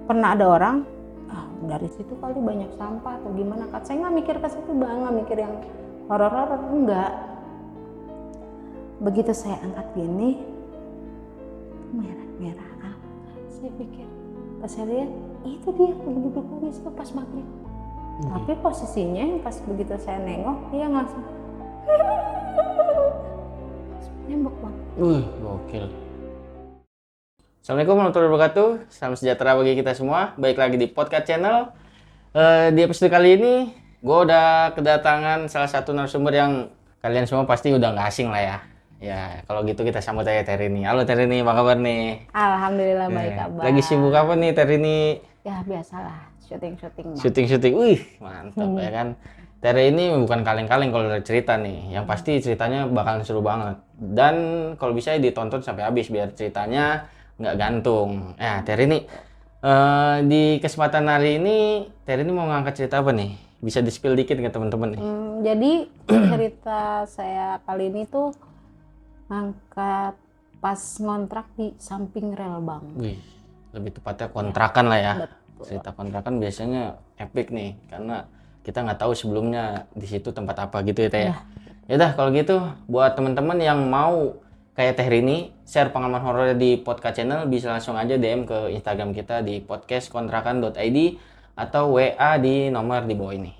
pernah ada orang, dari situ kali banyak sampah atau gimana kan. Saya nggak mikir ke situ bang, nggak mikir yang horor-horor, enggak. Begitu saya angkat gini, merah-merah. Saya pikir, pas saya lihat, itu dia duduk lagi situ pas maghrib. Tapi posisinya pas begitu saya nengok, dia langsung nembok bang. Gokil. Assalamualaikum warahmatullahi wabarakatuh. Salam sejahtera bagi kita semua. Baik lagi di podcast channel. Di episode kali ini, gue udah kedatangan salah satu narasumber yang kalian semua pasti udah nggak asing lah ya. Ya, kalau gitu kita sambut aja Terini. Halo Terini, apa kabar nih? Alhamdulillah baik kabar. Lagi sibuk apa nih Terini? Ya biasalah, syuting. Syuting. Wih, mantap ya kan. Tere ini bukan kaleng-kaleng kalau ada cerita nih. Yang pasti ceritanya bakalan seru banget. Dan kalau bisa ditonton sampai habis biar ceritanya nggak gantung. Ya, Tere ini di kesempatan hari ini Tere ini mau ngangkat cerita apa nih? Bisa di-spill dikit ke teman-teman nih. Jadi cerita saya kali ini tuh ngangkat pas ngontrak di samping rel bang. Wih, lebih tepatnya kontrakan lah ya. Betul. Cerita kontrakan biasanya epic nih, karena kita nggak tahu sebelumnya di situ tempat apa gitu ya Teh. Ya udah kalau gitu buat teman-teman yang mau kayak Teh Rini share pengalaman horor di podcast channel, bisa langsung aja DM ke Instagram kita di podcastkontrakan.id atau WA di nomor di bawah ini.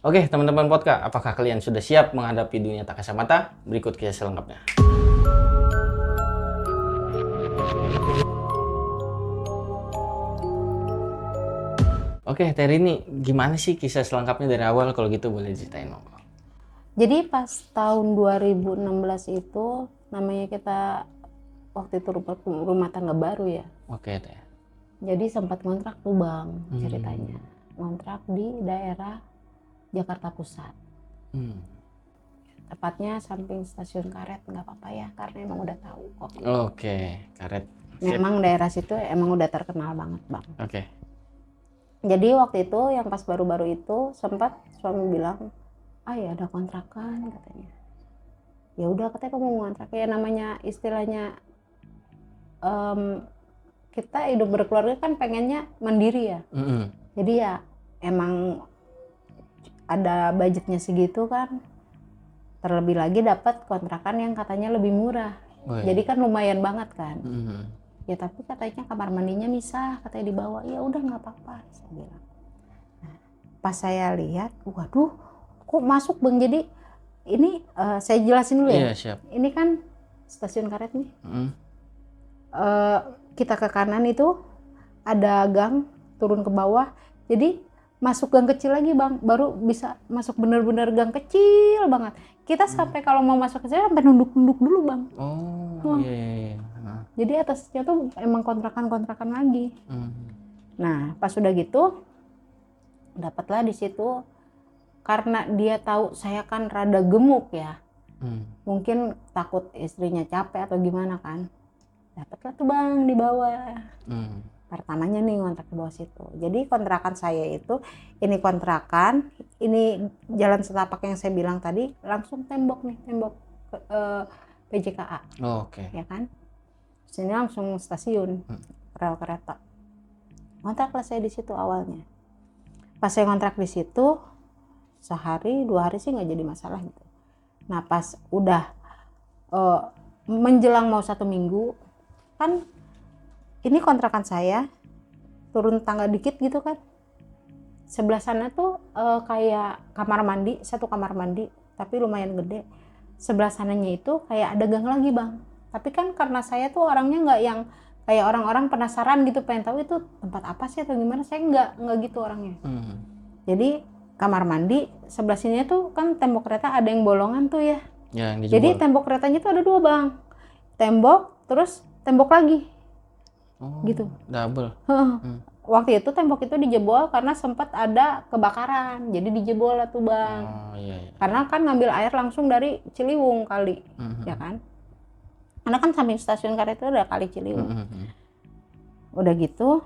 Oke, teman-teman podcast, apakah kalian sudah siap menghadapi dunia tak kasat mata? Berikut kisah selengkapnya. Oke, Terini, gimana sih kisah selengkapnya dari awal? Kalau gitu boleh ceritain dong. Jadi pas tahun 2016 itu, namanya kita waktu itu rumah tangga baru ya. Oke, Teh. Jadi sempat ngontrak tuh bang ceritanya. Ngontrak di daerah Jakarta Pusat. Tepatnya samping stasiun Karet, nggak apa-apa ya, karena emang udah tahu kok. Oke, Karet. Memang daerah situ emang udah terkenal banget bang. Oke. Jadi waktu itu yang pas baru-baru itu sempat suami bilang, ya ada kontrakan katanya. Ya udah katanya kamu mau ngontrak ya, namanya istilahnya kita hidup berkeluarga kan pengennya mandiri ya. Jadi ya emang ada budgetnya segitu kan, terlebih lagi dapat kontrakan yang katanya lebih murah. Jadi kan lumayan banget kan. Ya tapi katanya kamar mandinya misah, katanya dibawa. Ya udah nggak apa-apa, saya bilang. Nah, pas saya lihat, waduh, kok masuk bang. Jadi ini saya jelasin dulu ya. Iya, siap. Ini kan stasiun Karet nih. Kita ke kanan itu ada gang turun ke bawah. Jadi masuk gang kecil lagi bang, baru bisa masuk bener-bener gang kecil banget. Kita sampai kalau mau masuk ke sana sampai nunduk-nunduk dulu bang. Iya. Jadi atasnya tuh emang kontrakan lagi. Nah pas udah gitu, dapatlah di situ. Karena dia tahu saya kan rada gemuk ya, mungkin takut istrinya capek atau gimana kan. Dapatlah tuh bang di bawah. Pertamanya nih ngontrak di bawah situ. Jadi kontrakan saya itu, ini kontrakan, ini jalan setapak yang saya bilang tadi, langsung tembok PJKA. Oke. Ya kan? Sini langsung stasiun rel kereta. Ngontraklah saya di situ awalnya. Pas saya ngontrak di situ, sehari 2 hari sih nggak jadi masalah gitu. Nah pas udah menjelang mau 1 minggu, kan ini kontrakan saya, turun tangga dikit gitu kan. Sebelah sana tuh kayak kamar mandi, 1 kamar mandi, tapi lumayan gede. Sebelah sananya itu kayak ada gang lagi bang. Tapi kan karena saya tuh orangnya nggak yang kayak orang-orang penasaran gitu, pengen tahu itu tempat apa sih atau gimana. Saya nggak gitu orangnya. Jadi kamar mandi, sebelah sini tuh kan tembok kereta ada yang bolongan tuh ya. Jadi tembok keretanya tuh ada 2 bang. Tembok, terus tembok lagi. Gitu. Double. Waktu itu tembok itu dijebol karena sempat ada kebakaran, jadi dijebol lah tuh bang. Iya. Karena kan ngambil air langsung dari Ciliwung kali, ya kan? Karena kan samping stasiun Karet itu ada kali Ciliwung. Udah gitu,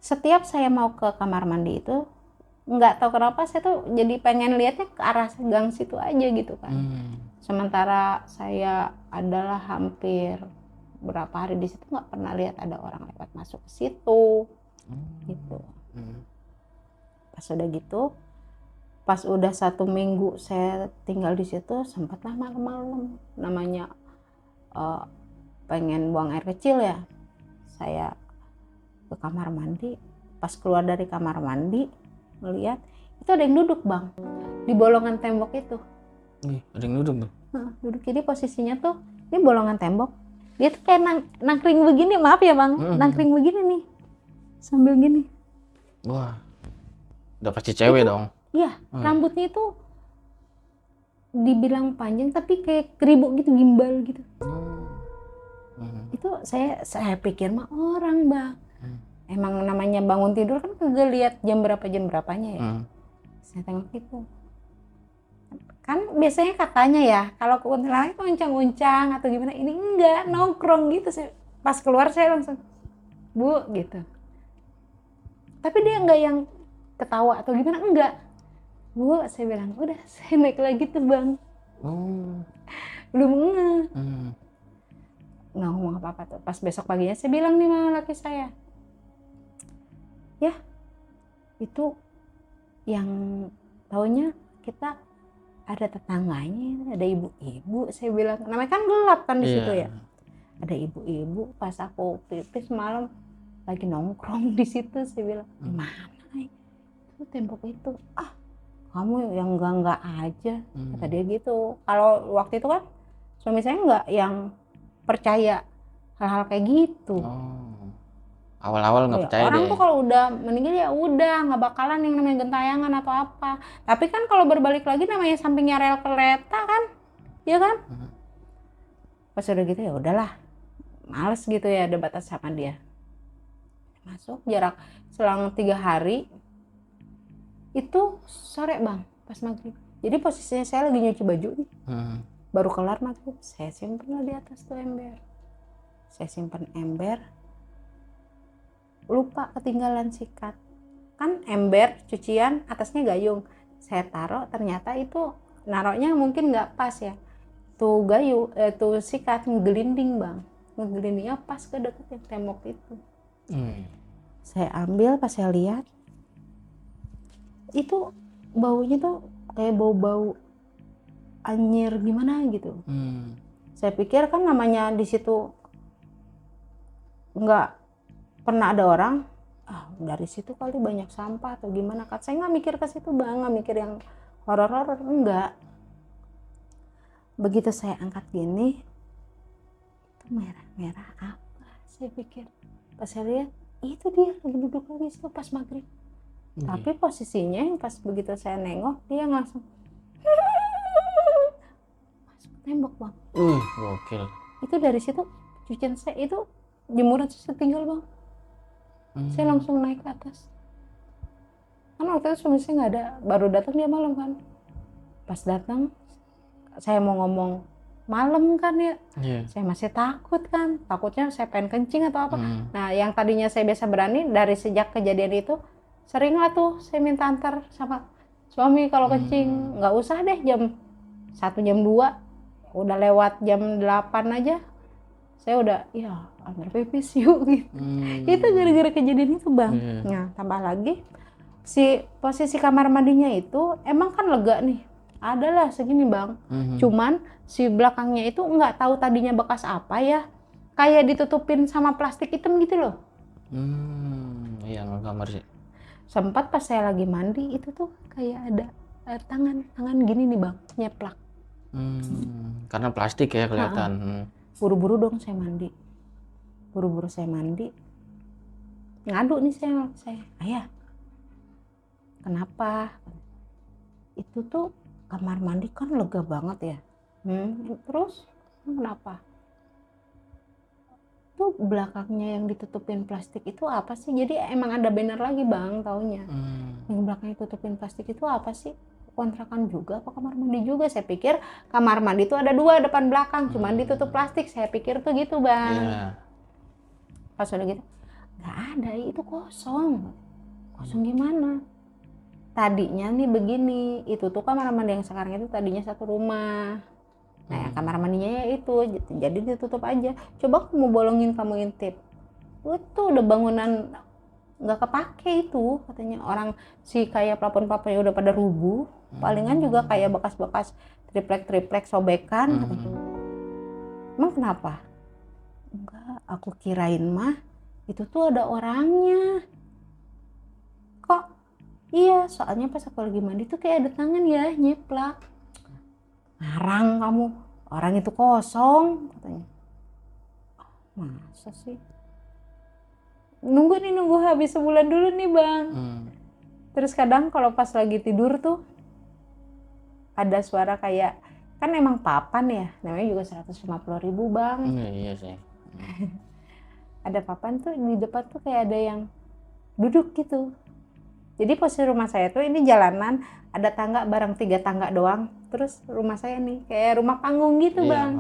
setiap saya mau ke kamar mandi itu, nggak tahu kenapa saya tuh jadi pengen lihatnya ke arah gang situ aja gitu kan. Sementara saya adalah hampir berapa hari di situ nggak pernah lihat ada orang lewat masuk ke situ, gitu. Pas udah gitu, pas udah 1 minggu saya tinggal di situ, sempatlah malam-malam namanya pengen buang air kecil ya, saya ke kamar mandi. Pas keluar dari kamar mandi, melihat itu ada yang duduk bang di bolongan tembok itu. Ada yang duduk tuh. Duduk, jadi posisinya tuh ini bolongan tembok, dia tuh kayak nangkring begini, maaf ya bang, nangkring begini nih sambil gini. Wah, udah pasti cewek dong. Iya, rambutnya itu dibilang panjang tapi kayak keribuk gitu, gimbal gitu. Itu saya pikir mah orang bang. Emang namanya bangun tidur kan kagak lihat jam berapanya ya. Saya tengok itu. Kan biasanya katanya ya kalau kuntilanak itu uncang-uncang atau gimana, ini enggak, nongkrong gitu. Pas keluar saya langsung, Bu gitu. Tapi dia enggak yang ketawa atau gimana, enggak. Bu, saya bilang, udah saya naik lagi tuh bang. Belum nggak ngomong apa-apa tuh. Pas besok paginya saya bilang nih sama laki saya, ya itu yang taunya kita ada tetangganya, ada ibu-ibu. Saya bilang, namanya kan gelap kan di situ ya. Ada ibu-ibu, pas aku pipis malam lagi nongkrong di situ. Saya bilang, mana itu tembok itu? Ah, kamu yang enggak aja, kata dia gitu. Kalau waktu itu kan suami saya enggak yang percaya hal-hal kayak gitu. Awal-awal nggak percaya Orang deh. tuh kalau udah meninggal ya udah, nggak bakalan yang namanya gentayangan atau apa. Tapi kan kalau berbalik lagi namanya sampingnya rel kereta kan, ya kan? Pas udah gitu ya udahlah, males gitu ya debat sama dia. Masuk jarak selang 3 hari, itu sore bang, pas maghrib. Jadi posisinya saya lagi nyuci baju nih, baru kelar maghrib, saya simpen di atas tuh ember. Saya simpen ember, lupa ketinggalan sikat. Kan ember cucian atasnya gayung, saya taruh, ternyata itu naroknya mungkin nggak pas ya, tuh tuh sikat ngegelinding bang, ngegelindingnya pas ke deket yang tembok itu. Saya ambil, pas saya lihat itu baunya tuh kayak bau-bau anyir gimana gitu. Saya pikir kan namanya di situ nggak pernah ada orang, dari situ kali banyak sampah atau gimana kan. Saya nggak mikir ke situ bang, nggak mikir yang horor-horor, enggak. Begitu saya angkat gini, itu merah-merah apa, saya pikir. Pas saya lihat, itu dia lagi duduk lagi situ pas maghrib. Tapi posisinya pas begitu saya nengok, dia langsung masuk tembok bang. Gokil. Itu dari situ cucian saya itu jemuran saya tinggal bang. Saya langsung naik ke atas. Kan waktu itu suami saya nggak ada, baru datang dia malam kan. Pas datang, saya mau ngomong malam kan ya. Saya masih takut kan, takutnya saya pengen kencing atau apa. Nah yang tadinya saya biasa berani, dari sejak kejadian itu sering lah tuh saya minta antar sama suami kalau kencing. Nggak usah deh jam 1 jam 2, udah lewat jam 8 aja saya udah ya antar pipis yuk gitu. Itu gara-gara kejadian itu bang. Nah tambah lagi si posisi kamar mandinya itu emang kan lega nih, adalah segini bang. Cuman si belakangnya itu nggak tahu tadinya bekas apa ya, kayak ditutupin sama plastik hitam gitu loh. Iya nggak kamar sih. Sempat pas saya lagi mandi itu tuh kayak ada tangan gini nih bang, nyeplak. Karena plastik ya kelihatan. Buru-buru dong saya mandi, ngadu nih saya, ayah kenapa? Itu tuh kamar mandi kan lega banget ya. Terus kenapa? Tuh belakangnya yang ditutupin plastik itu apa sih? Jadi emang ada banner lagi bang, taunya. Yang belakangnya tutupin plastik itu apa sih? Kontrakan juga apa kamar mandi juga? Saya pikir kamar mandi itu ada 2 depan belakang, cuman ditutup plastik. Saya pikir tuh gitu bang. Pas udah gitu, Nggak ada, itu kosong. Kosong gimana? Tadinya nih begini, itu tuh kamar mandi yang sekarang itu tadinya satu rumah. Nah, ya, kamar mandinya ya itu, jadi ditutup aja. Coba kamu bolongin, kamu intip. Itu udah bangunan nggak kepake itu, katanya orang si kayak plafon-plafonnya udah pada rubuh. Palingan juga kayak bekas-bekas triplek sobekan. Katanya. Emang kenapa? Enggak, aku kirain mah itu tuh ada orangnya. Kok? Iya, soalnya pas aku lagi mandi tuh kayak ada tangan ya nyeplak. Ngarang kamu, orang itu kosong, katanya. Masa sih? Nunggu habis sebulan dulu nih bang. Terus kadang kalau pas lagi tidur tuh ada suara kayak, kan emang papan ya, namanya juga 150.000 bang. Iya sih. Ada papan tuh di depan tuh kayak ada yang duduk gitu. Jadi posisi rumah saya tuh ini jalanan, ada tangga bareng 3 tangga doang. Terus rumah saya nih kayak rumah panggung gitu bang.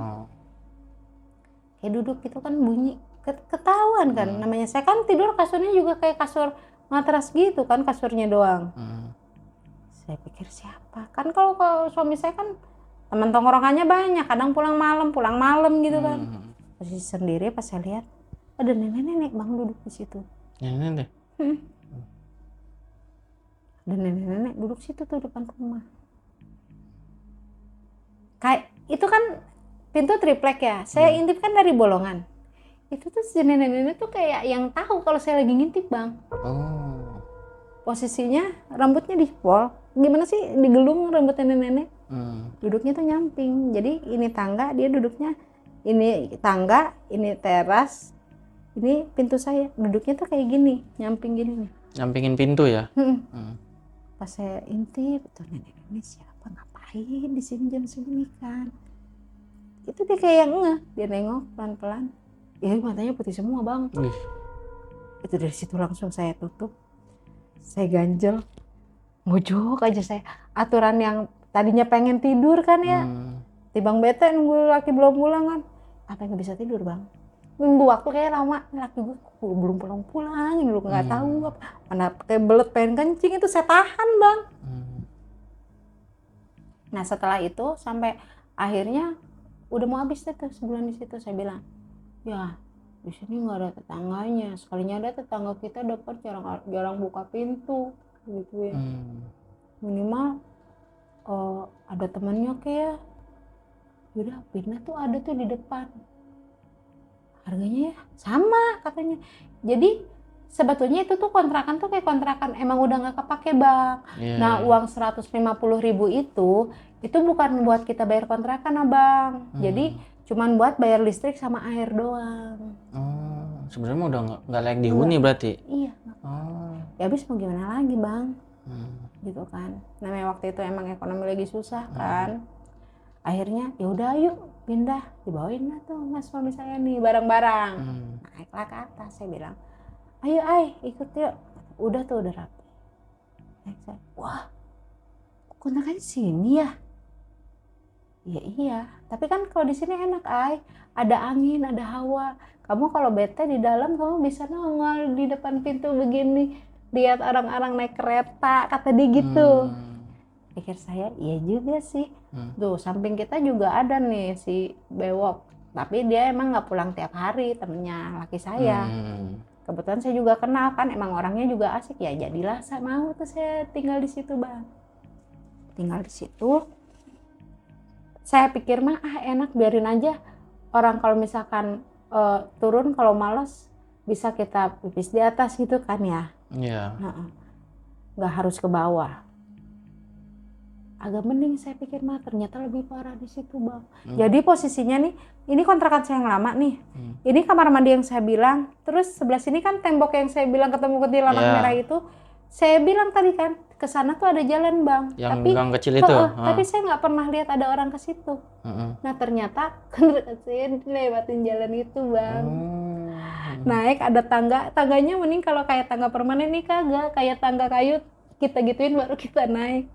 Kayak duduk gitu kan bunyi, ketahuan kan. Namanya saya kan tidur kasurnya juga kayak kasur matras gitu kan, kasurnya doang. Saya pikir siapa? Kan kalau suami saya kan teman tongkrongannya banyak, kadang pulang malam gitu kan. Posisi sendiri pas saya lihat ada nenek-nenek bang duduk di situ. Nenek. Dan nenek-nenek duduk situ tuh depan rumah. Kayak itu kan pintu triplek ya. Saya intip kan dari bolongan. Itu tuh si nenek-nenek tuh kayak yang tahu kalau saya lagi ngintip bang. Posisinya rambutnya dipol. Gimana sih digelung rambutnya nenek-nenek? Duduknya tuh nyamping. Jadi ini tangga, dia duduknya ini tangga, ini teras, ini pintu saya. Duduknya tuh kayak gini, nyamping gini nih. Nyampingin pintu ya? Pas saya intip, itu nenek-nenek siapa, ngapain di sini jam segini kan? Itu dia kayak ngeh, dia nengok pelan-pelan. Ya matanya putih semua bang. Itu dari situ langsung saya tutup, saya ganjel, mojok aja saya. Aturan yang tadinya pengen tidur kan ya, tibang bete nunggu laki belum pulang kan, apa yang bisa tidur bang? Nunggu waktu kayak lama, laki gue belum pulang lu nggak tahu apa, mana kayak belet pengen kencing, itu saya tahan bang. Nah setelah itu sampai akhirnya udah mau habis deh tuh sebulan di situ, saya bilang ya di sini nggak ada tetangganya, sekalinya ada tetangga kita dapat jarang buka pintu gitu ya. Minimal ada temannya kayak, udah pindah tuh ada tuh di depan. Harganya ya sama katanya. Jadi sebetulnya itu tuh kontrakan tuh kayak kontrakan emang udah nggak kepake bang. Nah uang 150.000 itu bukan buat kita bayar kontrakan abang. Jadi cuman buat bayar listrik sama air doang. Sebenarnya udah nggak layak dihuni berarti? Iya. Ya habis mau gimana lagi bang? Gitu kan. Namanya waktu itu emang ekonomi lagi susah kan. Akhirnya ya udah yuk pindah, dibawain lah tuh mas suami saya nih barang-barang. Naiklah ke atas, saya bilang ayo ikut yuk. Udah tuh udah rapi. Naik saya, wah kontrakannya sini ya? Ya iya, tapi kan kalau di sini enak ada angin, ada hawa. Kamu kalau bete di dalam kamu bisa nongol di depan pintu begini, lihat orang-orang naik kereta, kata dia gitu. Pikir saya iya juga sih. Tuh samping kita juga ada nih si Bewok, tapi dia emang nggak pulang tiap hari, temennya laki saya. Kebetulan saya juga kenal kan, emang orangnya juga asik ya, jadilah saya mau tuh saya tinggal di situ bang. Tinggal di situ, saya pikir mah enak biarin aja. Orang kalau misalkan turun kalau malas bisa kita pipis di atas gitu kan ya. Iya. Nggak harus ke bawah. Agak mending saya pikir mah, ternyata lebih parah di situ bang. Jadi posisinya nih, ini kontrakan saya yang lama nih. Ini kamar mandi yang saya bilang, terus sebelah sini kan tembok yang saya bilang ketemu kuntilanak merah itu. Saya bilang tadi kan, ke sana tuh ada jalan bang. Yang gang kecil itu. Tapi saya nggak pernah lihat ada orang ke situ. Nah ternyata kontrakan saya lewatin jalan itu bang. Naik ada tangganya mending kalau kayak tangga permanen nih kagak, kayak tangga kayu kita gituin baru kita naik.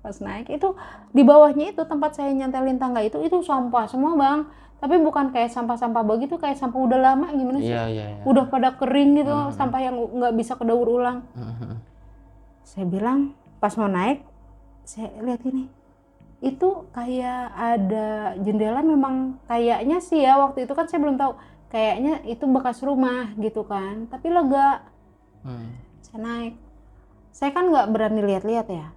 Pas naik itu di bawahnya itu tempat saya nyantelin tangga itu sampah semua bang. Tapi bukan kayak sampah-sampah begitu, kayak sampah udah lama gimana sih? Iya. Udah pada kering gitu, sampah yang nggak bisa kedaur ulang. Saya bilang pas mau naik, saya lihat ini, itu kayak ada jendela, memang kayaknya sih ya waktu itu kan saya belum tahu, kayaknya itu bekas rumah gitu kan, tapi lega. Saya naik, saya kan nggak berani lihat-lihat ya.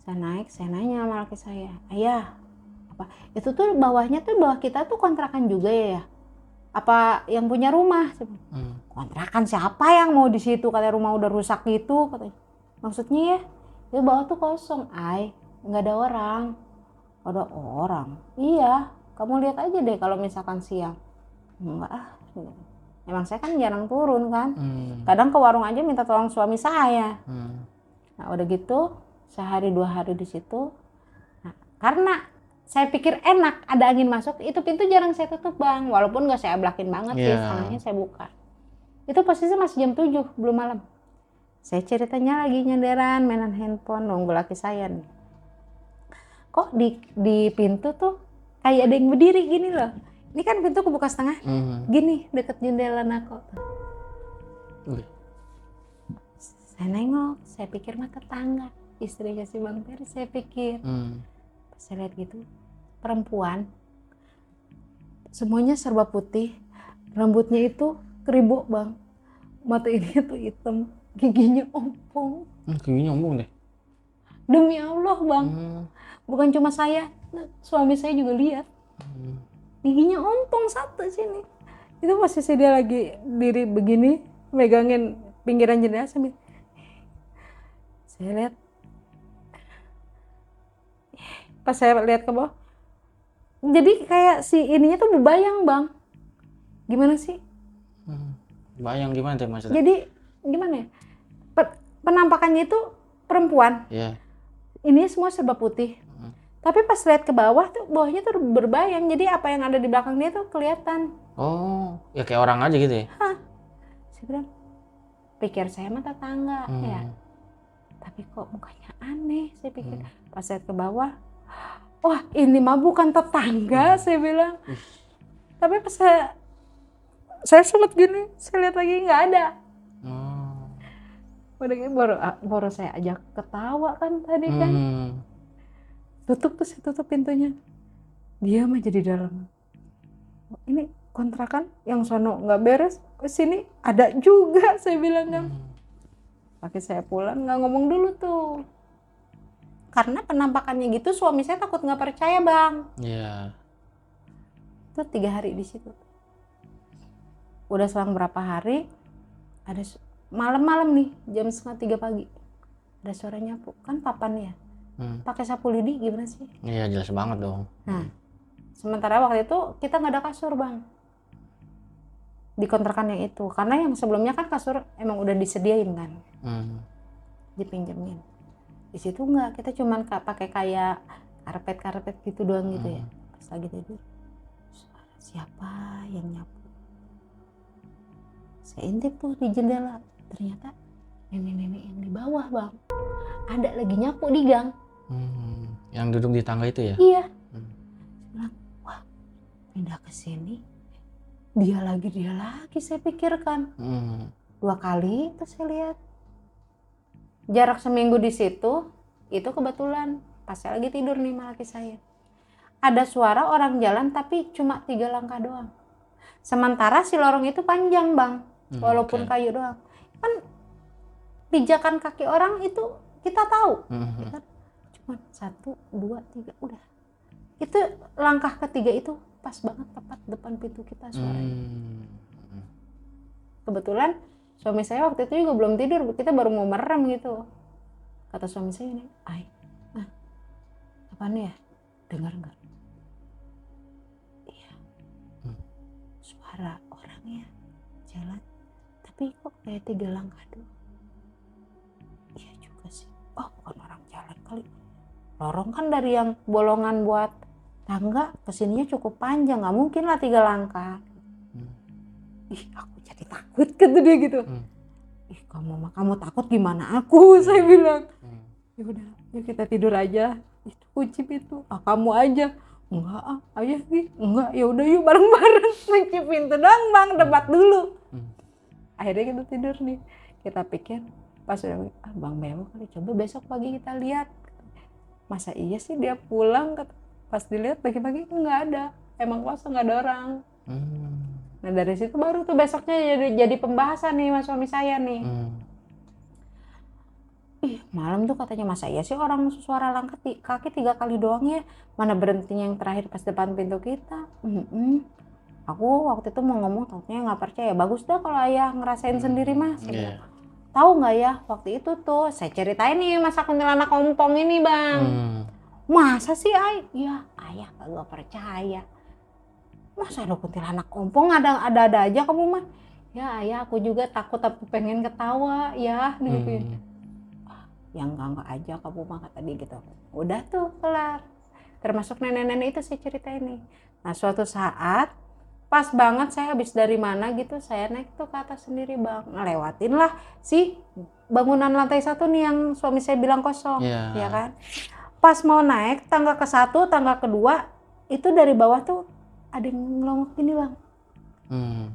Saya naik, saya nanya sama laki saya, ayah, apa itu tuh bawahnya tuh bawah kita tuh kontrakan juga ya? Apa yang punya rumah? Kontrakan siapa yang mau di situ? Katanya rumah udah rusak gitu, katanya. Maksudnya ya, itu bawah tuh kosong, nggak ada orang. Ada orang? Iya, kamu lihat aja deh kalau misalkan siang. Enggak ah, emang saya kan jarang turun kan. Kadang ke warung aja minta tolong suami saya. Nah udah gitu, sehari 2 hari di situ. Nah, karena saya pikir enak ada angin masuk, itu pintu jarang saya tutup bang, walaupun nggak saya ablakin banget sih, setengahnya saya buka. Itu posisinya masih jam 7, belum malam. Saya ceritanya lagi nyenderan, mainan handphone, nunggu laki saya nih. Kok di pintu tuh kayak ada yang berdiri gini loh. Ini kan pintu kebuka setengah, gini deket jendela aku. Saya nengok, saya pikir mah tetangga, istrinya si Bang Peri, saya pikir. Pas saya lihat gitu, perempuan, semuanya serba putih, rambutnya itu keribuk bang, mata ini tuh hitam, giginya ompong. Giginya ompong deh? Demi Allah bang, bukan cuma saya, suami saya juga lihat. Giginya ompong satu sini. Itu posisi dia lagi diri begini, megangin pinggiran jendela sambil. Saya lihat, pas saya lihat ke bawah, jadi kayak si ininya tuh berbayang bang. Gimana sih? Bayang gimana tuh maksudnya? Jadi gimana ya? Penampakannya itu perempuan. Ini semua serba putih. Tapi pas lihat ke bawah tuh, bawahnya tuh berbayang. Jadi apa yang ada di belakang dia tuh kelihatan. Oh, ya kayak orang aja gitu ya? Saya bilang, pikir saya mah tetangga ya. Tapi kok mukanya aneh, saya pikir. Pas lihat ke bawah, wah ini mah bukan tetangga, saya bilang. Tapi pas saya sumet gini, saya lihat lagi nggak ada. Udah gitu baru saya ajak ketawa kan tadi kan. Tutup tuh, saya tutup pintunya. Dia mah jadi dalam. Ini kontrakan yang sono nggak beres, sini ada juga, saya bilang kan. Pakai saya pulang nggak ngomong dulu tuh. Karena penampakannya gitu, suami saya takut nggak percaya bang. Itu 3 hari di situ. Udah selang berapa hari, ada malam-malam nih, jam 2:30 pagi, ada suara nyapu. Kan papan ya, pakai sapu lidi gimana sih? Iya jelas banget dong. Nah, sementara waktu itu kita nggak ada kasur bang di kontrakan yang itu, karena yang sebelumnya kan kasur emang udah disediain kan, dipinjemin. Di situ nggak, kita cuman pakai kayak karpet gitu doang gitu ya. Pas lagi tidur, suara siapa yang nyapu. Saya intip tuh di jendela, ternyata nenek-nenek yang di bawah bang, ada lagi nyapu di gang. Yang duduk di tangga itu ya? Iya. Saya bilang, wah pindah ke sini, dia lagi saya pikirkan. 2 kali itu saya lihat. Jarak seminggu di situ, itu kebetulan pas saya lagi tidur nih sama laki saya. Ada suara orang jalan tapi cuma 3 langkah doang. Sementara si lorong itu panjang bang, walaupun kayu doang. Kan pijakan kaki orang itu kita tahu. Cuma 1, 2, 3 udah. Itu langkah ketiga itu pas banget tepat depan pintu kita suaranya. Kebetulan suami saya waktu itu juga belum tidur, kita baru mau merem gitu. Kata suami saya ini, apaan ya? Dengar nggak? Iya. Suara orangnya jalan, tapi kok kayak 3 langkah doang. Iya juga sih. Oh bukan orang jalan kali. Lorong kan dari yang bolongan buat tangga kesininya cukup panjang, nggak mungkin lah 3 langkah. Ih aku jadi takut kata dia gitu. Ih kamu takut gimana aku, saya bilang. Ya udah, ya kita tidur aja. Itu kunci pintu. Ah, kamu aja. Enggak, ayah nih. Enggak, ya udah yuk bareng-bareng. Kunci pintu dong bang, debat dulu. Akhirnya kita tidur nih. Kita pikir pas udah, bang Bemo kali, coba besok pagi kita lihat. Masa iya sih dia pulang, pas dilihat pagi-pagi nggak ada, emang kosong, nggak ada orang. Nah dari situ baru tuh besoknya jadi pembahasan nih mas suami saya nih. Ih malam tuh katanya, masa iya sih orang suara langkah kaki 3 kali doang ya, mana berhentinya yang terakhir pas depan pintu kita. Aku waktu itu mau ngomong, takutnya nggak percaya. Bagus dah kalau ayah ngerasain sendiri mas. Tahu nggak ya waktu itu tuh saya ceritain nih masa kuntilanak ompong ini bang. Masa sih ya ayah kagak percaya. Masa ada kuntilanak ompong, ada aja kamu mah. Ya ayah aku juga takut tapi pengen ketawa ya gitu. Yang enggak aja kamu mah kata dia gitu. Udah tuh kelar. Termasuk nenek-nenek itu saya ceritain nih. Nah suatu saat pas banget saya habis dari mana gitu, saya naik tuh ke atas sendiri bang, ngelewatin lah si bangunan lantai 1 nih yang suami saya bilang kosong, ya kan. Pas mau naik tangga ke 1, tangga kedua, itu dari bawah tuh ada yang ngelongok gini bang.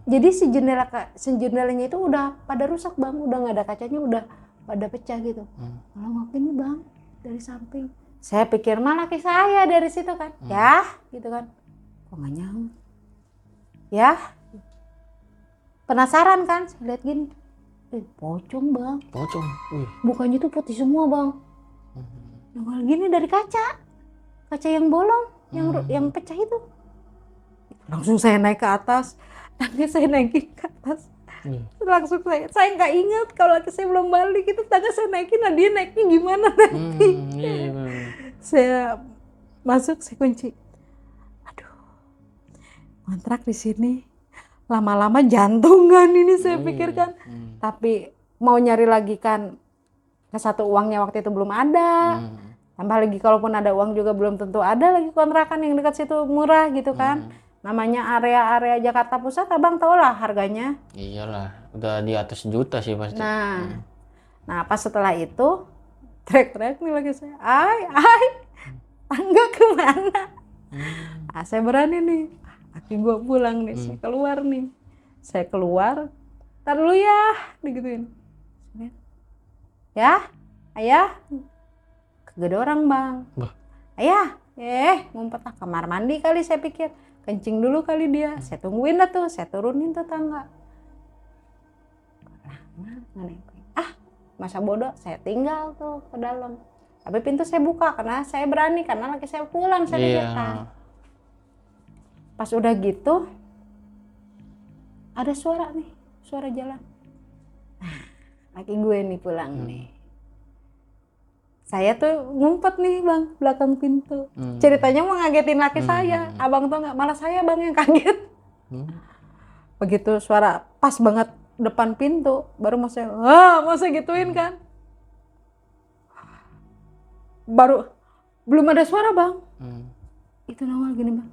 Jadi si jendelanya itu udah pada rusak bang, udah nggak ada kacanya, udah pada pecah gitu. Ngelongok gini bang dari samping. Saya pikir malah laki saya dari situ kan, ya gitu kan. Kok nggak nyaut? Ya, penasaran kan? Saya lihat gini, pocong bang. Pocong. Mukanya tuh putih semua bang. Nongol gini dari kaca yang bolong, yang pecah itu. Langsung saya naik ke atas, tangga saya naikin ke atas. Langsung saya nggak ingat kalau saya belum balik itu tangga saya naikin, nah dia naiknya gimana nanti. Saya masuk, saya kunci. Kontrak di sini lama-lama jantungan ini saya pikirkan. Tapi mau nyari lagi kan ke 1 uangnya waktu itu belum ada. Tambah lagi kalaupun ada uang juga belum tentu ada lagi kontrakan yang dekat situ murah gitu kan. Namanya area-area Jakarta Pusat, abang tau lah harganya. Iyalah, udah di atas juta sih pasti. Nah pas setelah itu teriak-teriak nih lagi saya, tangga kemana? Saya berani nih. Aki gue pulang nih, saya keluar nih. Saya keluar, tar dulu ya, digituin. Ya, ayah, kagak ada orang bang. Ayah, ngumpet kamar mandi kali saya pikir. Kencing dulu kali dia, saya tungguin dah tuh, saya turunin tuh tangga. Masa bodoh, saya tinggal tuh ke dalam. Tapi pintu saya buka karena saya berani, karena laki saya pulang, saya pikirkan. Pas udah gitu ada suara nih, suara jalan. Nah, laki gue nih pulang nih. Saya tuh ngumpet nih bang belakang pintu. Ceritanya mau ngagetin laki saya. Abang tau nggak, malah saya bang yang kaget. Begitu suara pas banget depan pintu, baru mau saya gituin kan. Baru belum ada suara bang. Itu nongol gini bang.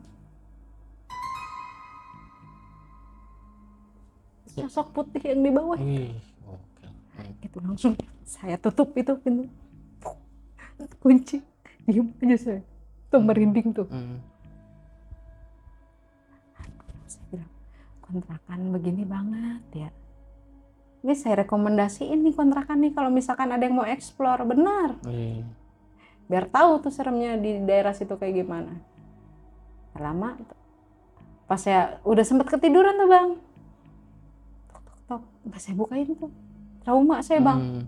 Sosok putih yang di bawah. Itu langsung saya tutup itu pintu, kunci, diem aja saya. Tuh merinding tuh. Saya bilang, kontrakan begini banget ya. Ini saya rekomendasiin nih kontrakan nih kalau misalkan ada yang mau explore, benar. Biar tahu tuh seremnya di daerah situ kayak gimana. Lama, pas saya udah sempet ketiduran tuh bang. Pas saya bukain tuh, trauma saya bang.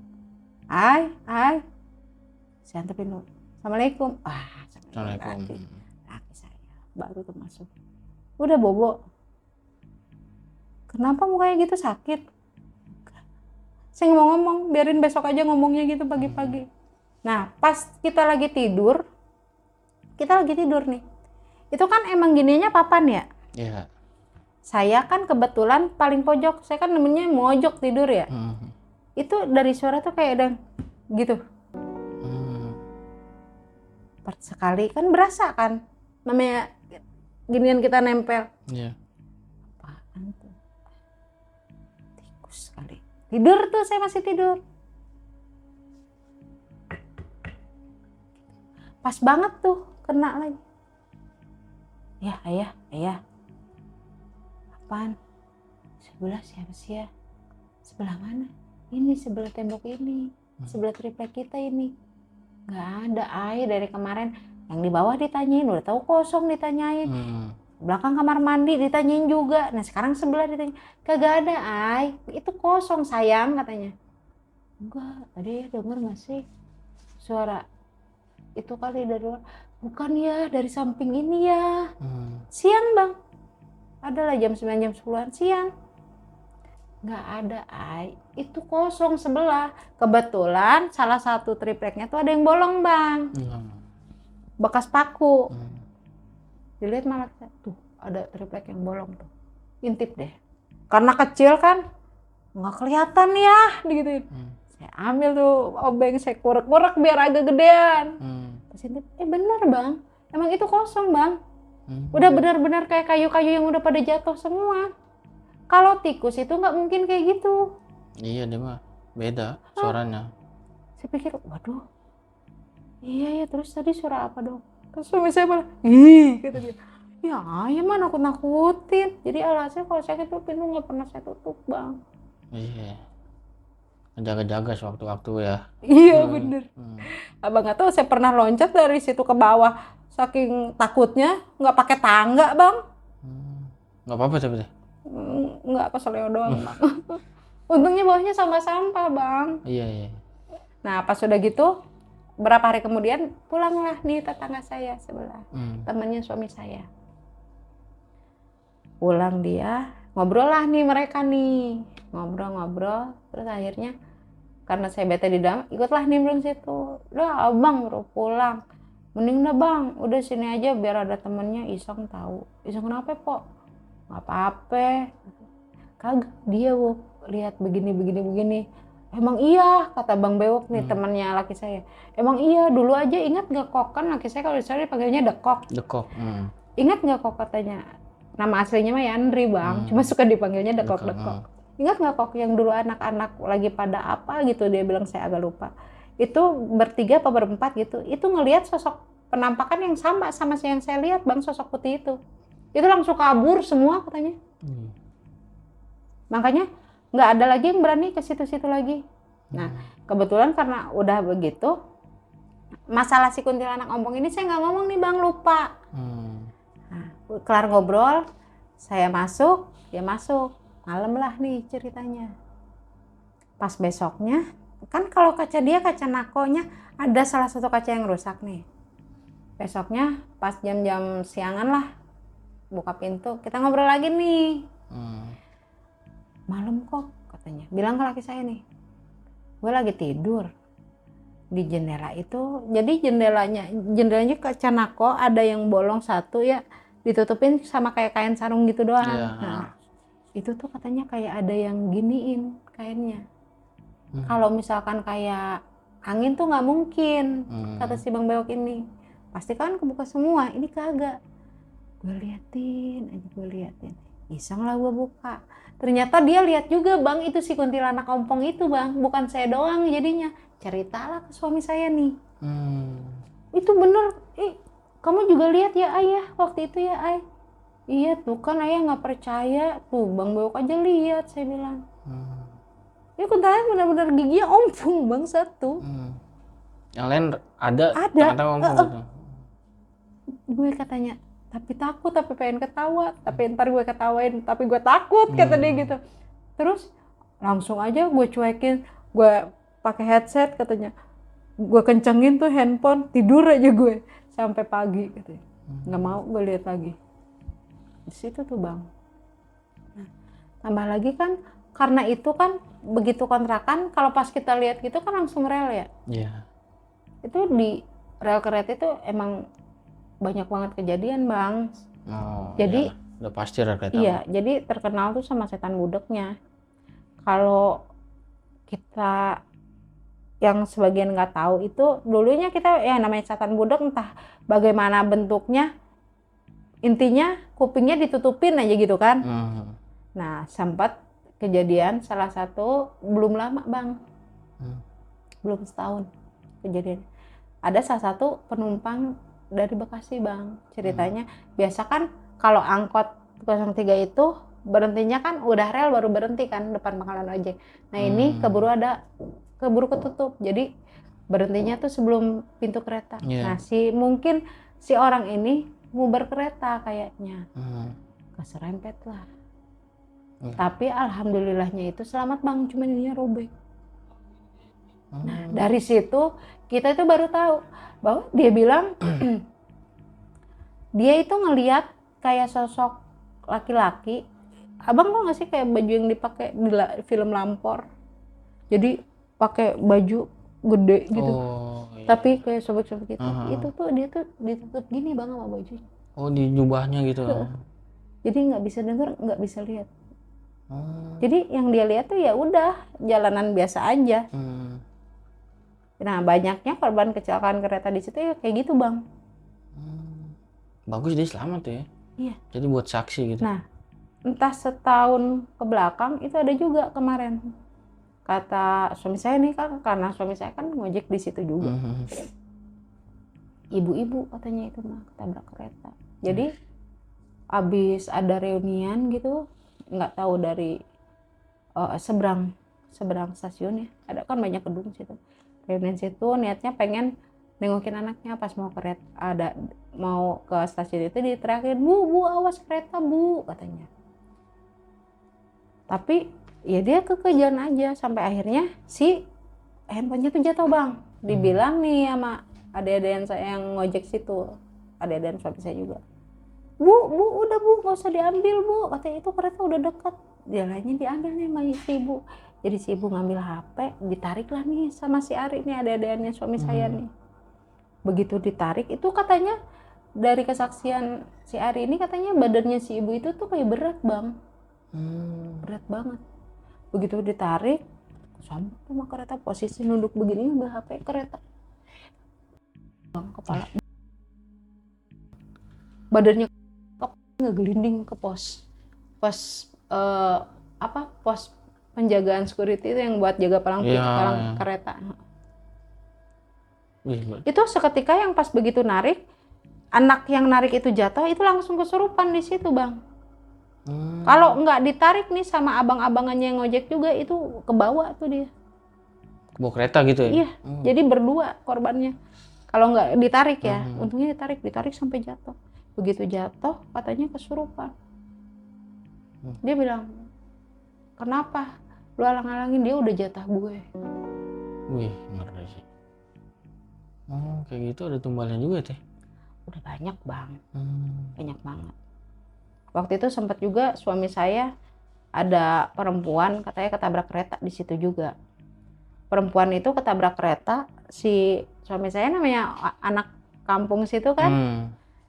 Saya antepin dulu. Assalamualaikum. Assalamualaikum. Laki saya baru tuh masuk. Udah bobo. Kenapa mukanya gitu, sakit? Saya nggak mau ngomong, biarin besok aja ngomongnya gitu pagi-pagi. Nah pas kita lagi tidur nih. Itu kan emang gininya papan ya? Iya. Saya kan kebetulan paling pojok, saya kan namanya mojok tidur ya. Itu dari suara tuh kayak ada gitu. Part sekali kan berasa kan, namanya ginian kita nempel. Apaan tuh? Tikus kali. Tidur tuh, saya masih tidur. Pas banget tuh kena lagi. Ya ayah. Apaan? Sebelah siapa sih ya? Sebelah mana? Ini sebelah tembok ini. Sebelah triplek kita ini. Nggak ada air dari kemarin. Yang di bawah ditanyain, udah tahu kosong ditanyain. Belakang kamar mandi ditanyain juga. Nah sekarang sebelah ditanya, kagak ada air. Itu kosong sayang katanya. Enggak, tadi denger nggak sih suara itu kali dari luar? Bukan ya, dari samping ini ya. Siang bang, adalah jam 9 jam 10-an siang. Nggak ada air, itu kosong sebelah. Kebetulan salah satu tripleknya tuh ada yang bolong bang, bekas paku. Dilihat malah tuh ada triplek yang bolong tuh, intip deh. Karena kecil kan, nggak kelihatan ya, digituin. Saya ambil tuh obeng, saya kurek-kurek biar agak gedean. Terus intip, bener bang, emang itu kosong bang. Udah benar-benar kayak kayu-kayu yang udah pada jatuh semua. Kalau tikus itu nggak mungkin kayak gitu. Iya dia mah beda suaranya. Saya pikir, waduh, iya ya, terus tadi suara apa dong? Terus suami saya malah, ih, kata dia, ya ayah mah nakut-nakutin. Jadi alhasil kalau sakit tuh pintu nggak pernah saya tutup bang. Iya. Jaga-jaga sewaktu-waktu ya. Iya bener. Abang nggak tahu saya pernah loncat dari situ ke bawah, saking takutnya nggak pakai tangga bang. Nggak apa-apa tapi deh. Nggak, keseleo doang bang. Untungnya bawahnya sampah-sampah bang. Iya. Nah pas sudah gitu, berapa hari kemudian pulanglah nih tetangga saya sebelah, temannya suami saya. Pulang dia, ngobrol lah nih mereka nih, ngobrol, terus akhirnya karena saya bete di dalam, ikutlah nimbrung situ. Udah abang baru pulang, mending dah bang, udah sini aja biar ada temennya iseng tahu. Iseng kenapa po? Nggak apa-apa. Kagak, dia lihat begini. Emang iya, kata Bang Bewok nih, temannya laki saya. Emang iya, dulu aja ingat gak kok, kan laki saya kalau dicari dipanggilnya Dekok. Ingat gak kok katanya, nama aslinya mah Yandri bang, cuma suka dipanggilnya Dekok. Ingat gak kok yang dulu anak-anak lagi pada apa gitu, dia bilang, saya agak lupa. Itu bertiga apa berempat gitu, itu ngelihat sosok penampakan yang sama yang saya lihat bang, sosok putih itu. Itu langsung kabur semua katanya. Makanya nggak ada lagi yang berani ke situ-situ lagi. Nah, kebetulan karena udah begitu, masalah si kuntilanak ompong ini saya nggak ngomong nih bang, lupa. Nah, kelar ngobrol, saya masuk, dia masuk, malam lah nih ceritanya. Pas besoknya, kan kalau kaca nakonya ada salah satu kaca yang rusak nih. Besoknya pas jam-jam siangan lah, buka pintu, kita ngobrol lagi nih. Malam kok katanya, bilang ke laki saya nih, gue lagi tidur di jendela itu. Jadi jendelanya kaca nako, ada yang bolong satu ya, ditutupin sama kayak kain sarung gitu doang. Nah, itu tuh katanya kayak ada yang giniin kainnya. Kalau misalkan kayak angin tuh nggak mungkin, kata si Bang Bewok ini, pasti kan kebuka semua. Ini kagak. Gue liatin, iseng lah gue buka. Ternyata dia lihat juga bang, itu si kuntilanak ompong itu bang, bukan saya doang jadinya. Ceritalah ke suami saya nih. Itu bener, kamu juga lihat ya ayah waktu itu ya ay? Iya tuh kan ayah nggak percaya, tuh Bang Bewok aja lihat, saya bilang. Ya kuntilanak benar-benar giginya ompong bang satu. Yang lain ada. Ternyata ompong gitu. Gue katanya, tapi takut, tapi pengen ketawa, tapi ntar gue ketawain, tapi gue takut, kata dia gitu. Terus langsung aja gue cuekin, gue pakai headset katanya, gue kencengin tuh handphone, tidur aja gue sampai pagi katanya. Nggak mau gue lihat lagi. Di situ tuh bang. Nah, tambah lagi kan karena itu kan begitu kontrakan, kalau pas kita lihat gitu kan langsung rel ya. Iya. Itu di rel kereta itu emang banyak banget kejadian bang. Jadi udah pasti kereta. Iya, jadi terkenal tuh sama setan budeknya. Kalau kita yang sebagian nggak tahu itu, dulunya kita ya namanya setan budek entah bagaimana bentuknya, intinya kupingnya ditutupin aja gitu kan. Nah sempat kejadian salah satu belum lama bang, belum setahun kejadian. ada salah satu penumpang dari Bekasi Bang, ceritanya biasa kan kalau angkot 03 itu berhentinya kan udah rel baru berhenti kan depan pangkalan ojek. Nah ini keburu ketutup, jadi berhentinya tuh sebelum pintu kereta. Iya. Nah mungkin si orang ini nguber kereta kayaknya, keserempet lah. Tapi alhamdulillahnya itu selamat Bang, cuma ininya robek. Nah dari situ kita itu baru tahu bahwa dia bilang dia itu ngelihat kayak sosok laki-laki. Abang tau gak sih kayak baju yang dipakai di film Lampor, jadi pakai baju gede gitu, Iya. tapi kayak sobek-sobek gitu. Itu tuh dia tuh ditutup gini Bang sama bajunya. Oh, di jubahnya gitu. Jadi nggak bisa denger, nggak bisa lihat. Jadi yang dia lihat tuh ya udah jalanan biasa aja. Nah banyaknya korban kecelakaan kereta di situ ya kayak gitu Bang. Bagus dia selamat ya. Iya. Jadi buat saksi gitu. Nah entah setahun ke belakang itu ada juga kemarin. Kata suami saya nih kan, karena suami saya kan ngojek di situ juga. Ibu-ibu katanya itu mah ketabrak kereta. Jadi abis ada reunian gitu, nggak tahu dari seberang stasiun ya, ada kan banyak gedung situ. Reunian situ niatnya pengen nengokin anaknya, pas mau ke stasiun itu diteriakin, bu awas kereta bu katanya. Tapi ya dia kekejar aja sampai akhirnya si handphonenya tuh jatuh Bang. Dibilang nih sama adik-adik saya yang ngojek situ, adik-adik suami saya juga, bu udah bu nggak usah diambil bu, katanya itu kereta udah dekat. Jalannya diambil nih sama si ibu. Jadi si ibu ngambil HP, ditarik lah nih sama si Ari nih, adik-adiknya suami saya nih. Begitu ditarik itu katanya dari kesaksian si Ari ini, katanya badannya si ibu itu tuh kayak berat Bang. Berat banget. Begitu ditarik sama kereta, posisi nunduk begini ngambil HP kereta Bang, kepala badannya ngegelinding ke pos penjagaan security itu yang buat jaga palang kereta. Itu seketika yang pas begitu narik, anak yang narik itu jatuh, itu langsung kesurupan di situ Bang. Kalau nggak ditarik nih sama abang-abangannya yang ngojek juga, itu kebawa tuh dia. Kebawa kereta gitu ya? Iya, jadi berdua korbannya. Kalau nggak ditarik ya, untungnya ditarik sampai jatuh. Begitu jatuh, katanya kesurupan. Dia bilang, kenapa? Lu alang-alangin, dia udah jatah gue. Wih, ngeri sih. Kayak gitu ada tumbalnya juga teh? Udah banyak Bang, banyak banget. Waktu itu sempat juga suami saya ada perempuan katanya ketabrak kereta di situ juga. Perempuan itu ketabrak kereta, si suami saya namanya anak kampung situ kan,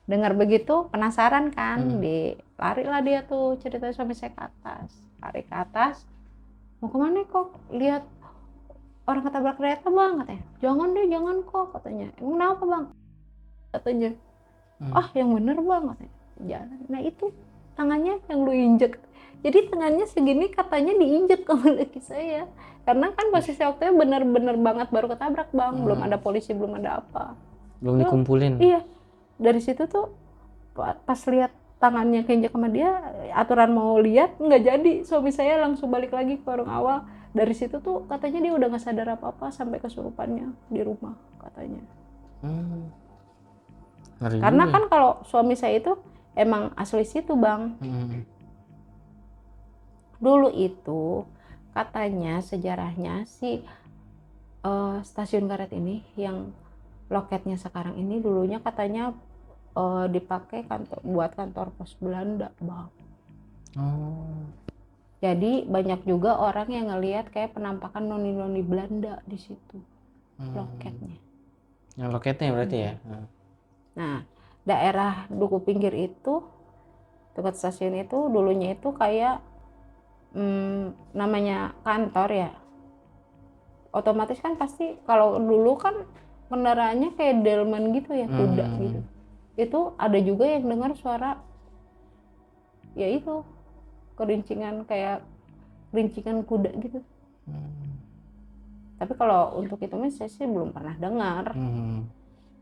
dengar begitu penasaran kan, lari lah dia tuh, cerita suami saya ke atas, lari ke atas, mau kemana kok, lihat orang ketabrak kereta Bang katanya. Jangan kok katanya. Emang kenapa Bang? Katanya. Yang bener Bang katanya. Jalan. Nah itu tangannya yang lu injek. Jadi tangannya segini katanya diinjek sama laki saya. Karena kan posisi waktunya bener-bener banget baru ketabrak Bang. Belum ada polisi, belum ada apa. Belum dikumpulin? Iya. Dari situ tuh pas lihat tangannya keinjek sama dia, aturan mau lihat nggak jadi. Suami saya langsung balik lagi ke warung awal. Dari situ tuh katanya dia udah nggak sadar apa-apa sampai kesurupannya di rumah katanya. Karena kan kalau suami saya itu emang asli situ Bang. Dulu itu katanya sejarahnya si stasiun karet ini yang loketnya sekarang ini dulunya katanya dipakai buat kantor pos Belanda Bang. Jadi banyak juga orang yang ngelihat kayak penampakan noni-noni Belanda di situ loketnya. Yang loketnya berarti ya? Nah daerah Duku Pinggir itu dekat stasiun itu dulunya itu kayak namanya kantor ya. Otomatis kan pasti kalau dulu kan kendaraannya kayak delman gitu ya, kuda gitu. Itu ada juga yang dengar suara ya itu kerincingan kuda gitu. Tapi kalau untuk itu saya sih belum pernah dengar.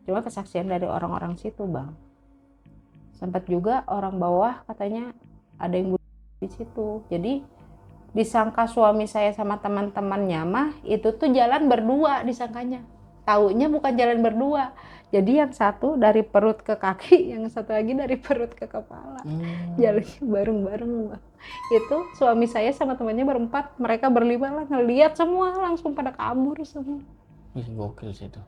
Cuma kesaksian dari orang-orang situ bang. Sempat juga orang bawah katanya ada yang bunuh di situ. Jadi disangka suami saya sama teman-temannya mah itu tuh jalan berdua disangkanya. Taunya bukan jalan berdua. Jadi yang satu dari perut ke kaki, yang satu lagi dari perut ke kepala. Jalannya bareng-bareng bang. Itu suami saya sama temannya berempat, mereka berlima lah ngeliat semua langsung pada kabur semua. Ih, gokil sih itu.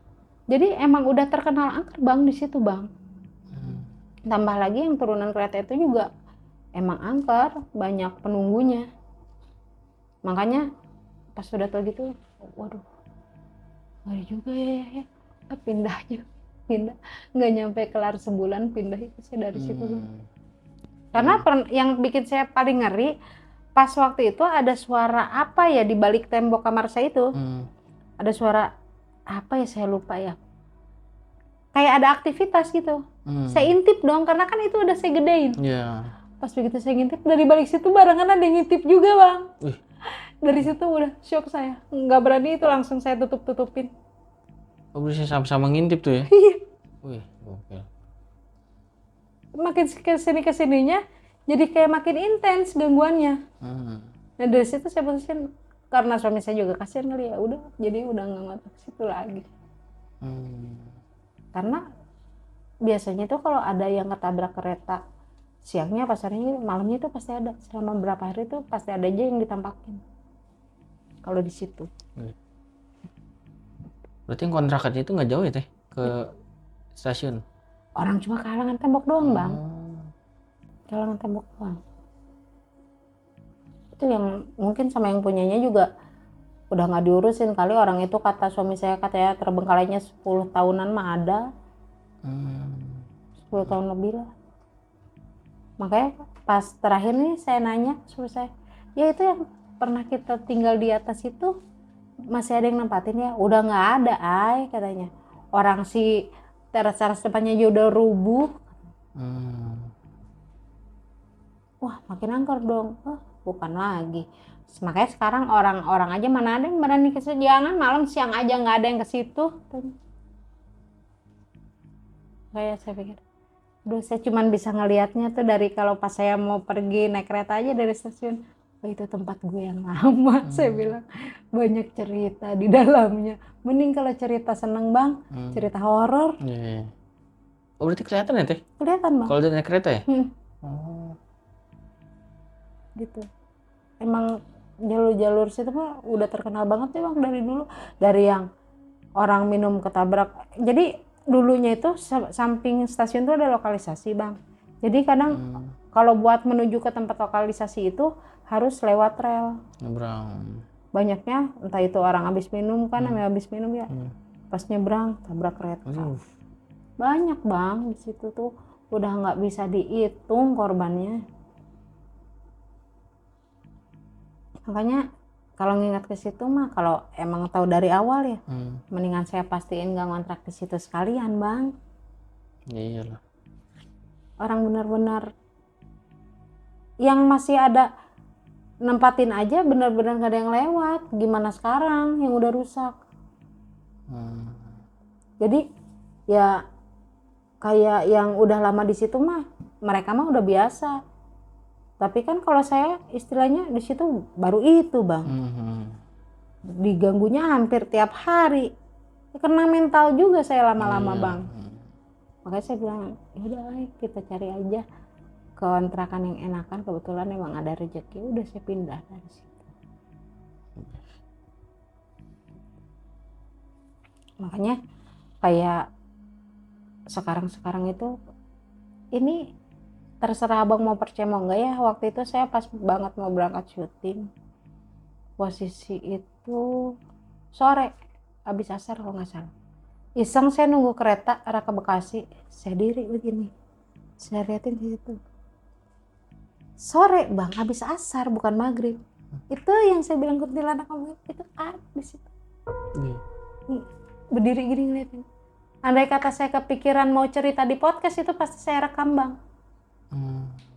Jadi emang udah terkenal angker bang di situ bang. Tambah lagi yang turunan kereta itu juga emang angker, banyak penunggunya. Makanya pas sudah tahu gitu, waduh, ngeri juga ya. Pindah, nggak nyampe kelar sebulan pindah itu saya dari situ bang. Karena yang bikin saya paling ngeri, pas waktu itu ada suara apa ya di balik tembok kamar saya itu, ada suara apa ya saya lupa ya. Kayak ada aktivitas gitu. Saya intip dong, karena kan itu udah saya gedein. Pas begitu saya ngintip, dari balik situ barengan ada yang ngintip juga bang. Dari situ udah shock saya. Nggak berani itu langsung saya tutupin. Oh, bisa sama-sama ngintip tuh ya? Iya. Wih, gokil. Makin kesininya, jadi kayak makin intens gangguannya. Nah dari situ saya putusin, karena suami saya juga kasihan kali ya, udah, jadi udah nggak ngontrak ke situ lagi. Karena biasanya tuh kalau ada yang ketabrak kereta siangnya pas harinya, malamnya itu pasti ada. Selama berapa hari tuh pasti ada aja yang ditampakin kalau di situ. Berarti yang kontrakannya itu nggak jauh ya teh ke stasiun? Orang cuma kehalangan tembok doang bang. Kehalangan tembok doang. Itu yang mungkin sama yang punyanya juga udah nggak diurusin kali. Orang itu kata suami saya katanya terbengkalainya 10 tahunan mah ada. 10 tahun lebih lah. Makanya pas terakhir nih saya nanya suami saya, ya itu yang pernah kita tinggal di atas itu masih ada yang nempatin ya? Udah nggak ada ay katanya. Orang si teras depannya aja udah rubuh. Wah makin angker dong. Bukan lagi. Makanya sekarang orang-orang aja mana ada yang berani ke situ. Jangan malam siang aja nggak ada yang ke situ. Kayak saya pikir, aduh saya cuma bisa ngelihatnya tuh dari kalau pas saya mau pergi naik kereta aja dari stasiun. Oh itu tempat gue yang lama. Saya bilang banyak cerita di dalamnya. Mending kalau cerita seneng bang, cerita horor. Oh berarti kelihatan ya teh? Kelihatan bang. Kalau dia naik kereta ya? Gitu. Emang jalur-jalur situ mah udah terkenal banget ya bang dari dulu. Dari yang orang minum ketabrak. Jadi dulunya itu samping stasiun tuh ada lokalisasi bang. Jadi kadang kalau buat menuju ke tempat lokalisasi itu harus lewat rel. Nyebrang. Banyaknya entah itu orang habis minum kan, namanya habis minum ya. Pas nyebrang tabrak kereta. Banyak bang di situ tuh udah nggak bisa dihitung korbannya. Makanya kalau ngingat ke situ mah kalau emang tahu dari awal ya, mendingan saya pastiin nggak ngontrak di situ sekalian bang. Iyalah. Orang benar-benar yang masih ada nempatin aja benar-benar nggak ada yang lewat. Gimana sekarang yang udah rusak? Jadi ya kayak yang udah lama di situ mah mereka mah udah biasa. Tapi kan kalau saya istilahnya di situ baru itu bang. Diganggunya hampir tiap hari. Karena mental juga saya lama-lama bang. Makanya saya bilang, yaudah kita cari aja kontrakan yang enakan. Kebetulan emang ada rezeki, udah saya pindah dari situ. Makanya kayak sekarang itu ini terserah abang mau percaya mau enggak ya. Waktu itu saya pas banget mau berangkat syuting, posisi itu sore habis asar kalau nggak salah. Iseng saya nunggu kereta arah ke Bekasi, saya diri begini, saya liatin di situ. Sore bang, habis asar bukan maghrib. Itu yang saya bilang kuntilanak kamu itu ada di situ. Berdiri gini ngeliatin. Andai kata saya kepikiran mau cerita di podcast itu pasti saya rekam bang.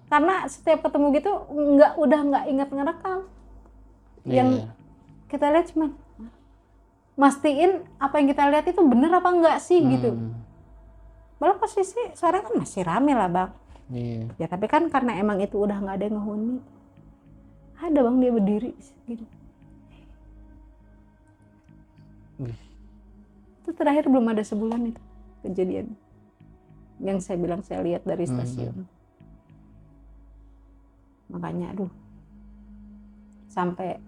Karena setiap ketemu gitu udah nggak ingat ngerekam. Yang kita lihat cuma mastiin apa yang kita lihat itu bener apa enggak sih gitu. Malah posisi sore kan masih rame lah bang. Iya. Ya tapi kan karena emang itu udah nggak ada yang ngehuni. Ada bang dia berdiri gitu. Itu terakhir belum ada sebulan itu kejadian. Yang saya bilang saya lihat dari stasiun. Makanya aduh. Sampai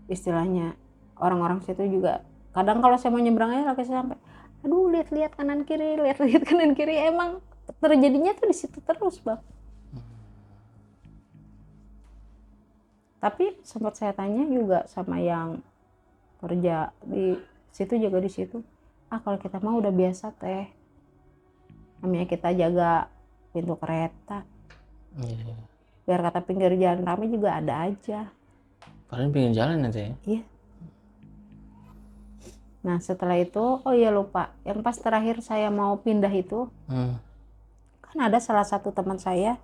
istilahnya orang-orang situ juga kadang kalau saya mau nyebrang aja lagi sampai aduh lihat-lihat kanan kiri, lihat-lihat kanan kiri, emang terjadinya tuh di situ terus bang. Tapi sempat saya tanya juga sama yang kerja di situ, jaga di situ, kalau kita mah udah biasa teh, namanya kita jaga pintu kereta, biar kata pinggir jalan rame juga ada aja. Paling pinggir jalan aja ya. Iya. Nah setelah itu, oh iya lupa, yang pas terakhir saya mau pindah itu, kan ada salah satu teman saya,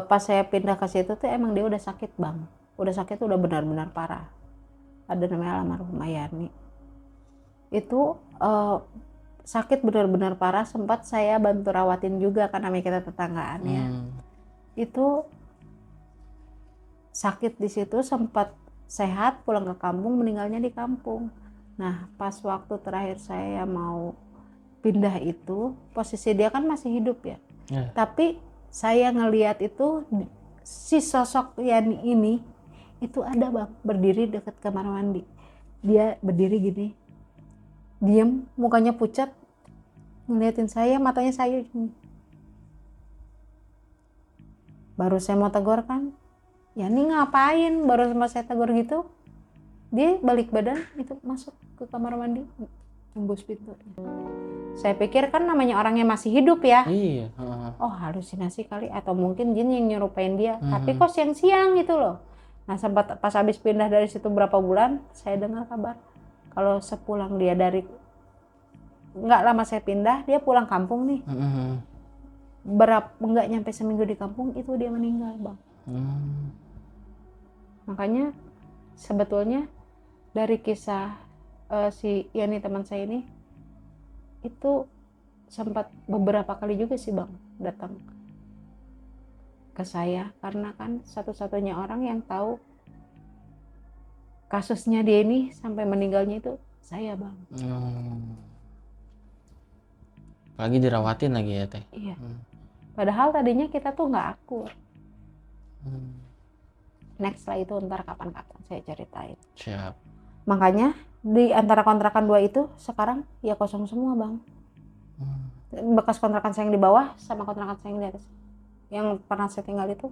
pas saya pindah ke situ tuh emang dia udah sakit bang, udah sakit udah benar-benar parah. Ada namanya almarhumah Yani. Itu sakit benar-benar parah, sempat saya bantu rawatin juga karena kita tetanggaan ya. Itu sakit di situ, sempat sehat pulang ke kampung, meninggalnya di kampung. Nah pas waktu terakhir saya mau pindah itu posisi dia kan masih hidup ya. Tapi saya ngelihat itu si sosok Yani ini itu ada bang, berdiri dekat kamar mandi. Dia berdiri gini, diem, mukanya pucat, ngeliatin saya, matanya saya gini. Baru saya mau tegur kan, Yani ngapain? Baru sama saya tegur gitu, dia balik badan itu masuk ke kamar mandi, tembus pintu. Saya pikir kan namanya orangnya masih hidup ya. Iya. Oh halusinasi kali, atau mungkin jin yang nyerupain dia. Tapi kok siang-siang gitu loh. Nah sempat pas habis pindah dari situ berapa bulan, saya dengar kabar kalau sepulang dia dari, nggak lama saya pindah, dia pulang kampung nih. Nggak nyampe seminggu di kampung itu dia meninggal bang. Makanya sebetulnya dari kisah si Yani teman saya ini, itu sempat beberapa kali juga sih bang datang ke saya, karena kan satu-satunya orang yang tahu kasusnya dia ini sampai meninggalnya itu saya bang. Lagi dirawatin lagi ya teh. Iya. Padahal tadinya kita tuh nggak akur. Next lah itu ntar kapan-kapan saya ceritain. Siap. Makanya di antara kontrakan dua itu sekarang ya kosong semua bang. Bekas kontrakan saya yang di bawah sama kontrakan saya yang di atas, yang pernah saya tinggal itu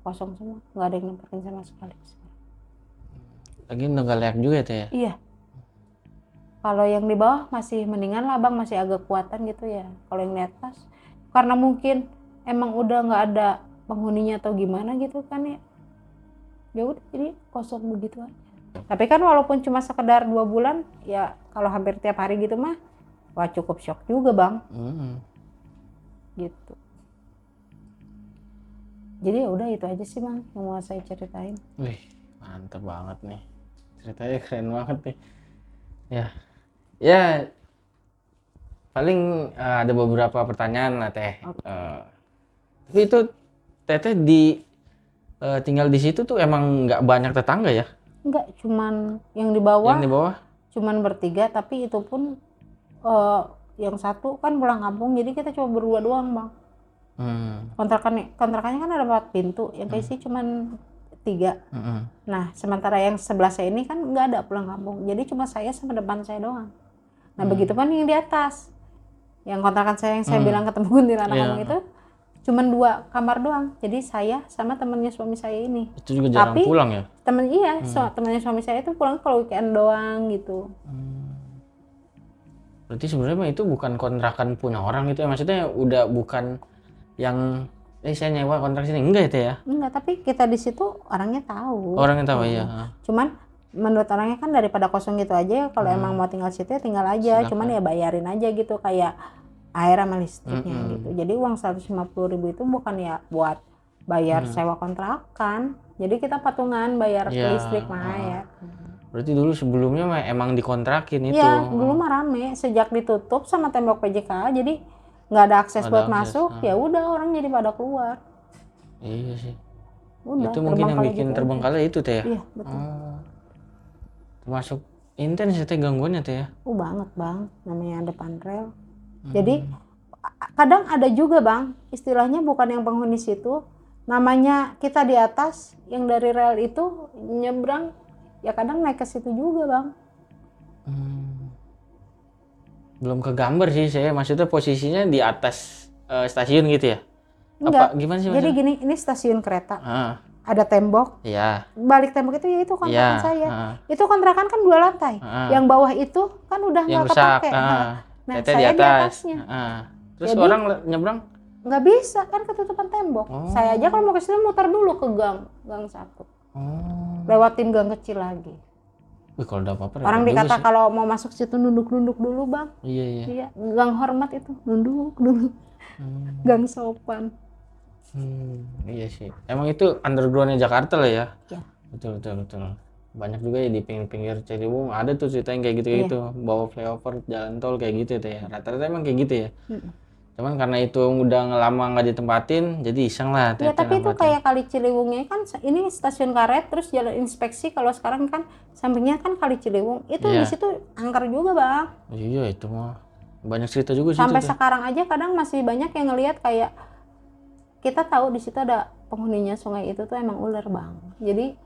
kosong semua, nggak ada yang nempetin sama sekali. Lagi nggak layak juga ya teh ya? Iya. Kalau yang di bawah masih mendingan lah bang, masih agak kuatan gitu ya. Kalau yang di atas karena mungkin emang udah nggak ada penghuninya atau gimana gitu kan ya. Ya udah jadi kosong begitu aja. Tapi kan walaupun cuma sekedar 2 bulan ya, kalau hampir tiap hari gitu mah wah cukup shock juga bang. Gitu. Jadi ya udah itu aja sih bang yang mau saya ceritain. Wih mantep banget nih, ceritanya keren banget nih. Ya paling ada beberapa pertanyaan lah teh. Tapi itu teteh tinggal di situ tuh emang nggak banyak tetangga ya? Enggak, cuman yang di bawah. Yang di bawah? Cuman bertiga, tapi itu pun yang satu kan pulang kampung, jadi kita cuma berdua doang bang. Kontrakannya kan ada 4 pintu, yang keisi cuman 3. Nah sementara yang sebelah saya ini kan nggak ada pulang kampung, jadi cuma saya sama depan saya doang. Nah begitu kan yang di atas, yang kontrakan saya yang saya bilang ketemu kuntilanak ngomong itu cuman 2 kamar doang, jadi saya sama temennya suami saya ini. Itu juga jarang tapi pulang ya? Temennya suami saya itu pulang kalau weekend doang gitu. Berarti sebenarnya itu bukan kontrakan punya orang itu ya, maksudnya udah bukan yang saya nyewa kontrak sini, enggak itu ya? Enggak, tapi kita di situ orangnya tahu. Orangnya tahu ya. Cuman menurut orangnya kan daripada kosong gitu aja, kalau emang mau tinggal situ ya tinggal aja. Silakan. Cuman ya bayarin aja gitu kayak air sama listriknya gitu. Jadi uang 150.000 itu bukan ya buat bayar sewa kontrakan. Jadi kita patungan bayar listrik mah ya. Berarti dulu sebelumnya emang dikontrakin itu? Iya, dulu mah rame. Sejak ditutup sama tembok PJK, jadi nggak ada akses Nggak ada buat akses, masuk, ya udah orang jadi pada keluar. Iya sih. Udah Itu mungkin yang terbengkalai bikin gitu terbengkalai itu teh ya. aja. Iya betul. Oh, termasuk intens ya teh gangguannya teh ya. Banget bang, namanya depan rel. Hmm. Jadi kadang ada juga bang, istilahnya bukan yang penghuni situ, namanya kita di atas, yang dari rel itu nyebrang, ya kadang naik ke situ juga bang. Belum kegambar sih saya, maksudnya posisinya di atas stasiun gitu ya. Enggak, Apa gimana sih jadi maksudnya? gini, ini stasiun kereta, Ah, ada tembok, iya, balik tembok itu ya itu kontrakan iya, saya. ah, Itu kontrakan kan 2 lantai, ah. yang bawah itu kan udah Yang nggak rusak, kepake. Nah teteh di saya di atas. atasnya, Terus jadi orang nyebrang? nggak bisa kan ketutupan tembok. Oh. Saya aja kalau mau ke situ muter dulu ke gang 1, Oh. lewatin gang kecil lagi. Wih, kalau ada apa-apa Orang repot juga dikata sih. kalau mau masuk situ nunduk-nunduk dulu bang. Iya, iya. Iya, gang hormat itu nunduk dulu. Gang sopan. Iya sih. Emang itu undergroundnya Jakarta lah ya. Ya. Betul, betul, betul. Banyak juga ya di pinggir-pinggir Ciliwung ada tuh cerita yang kayak gitu-gitu. Bawa flyover jalan tol kayak gitu tuh ya. Rata-rata emang kayak gitu ya. Cuman karena itu udah lama nggak ditempatin, jadi iseng lah Ya teteh tapi itu nempatin. kayak Kali Ciliwungnya kan ini stasiun karet terus jalan inspeksi, kalau sekarang kan sampingnya kan Kali Ciliwung itu Iya. di situ angker juga bang. Iya, itu mah banyak cerita juga sih Sampai itu teh. sekarang aja kadang masih banyak yang ngelihat kayak kita tahu di situ ada penghuninya sungai itu tuh emang ular bang. Jadi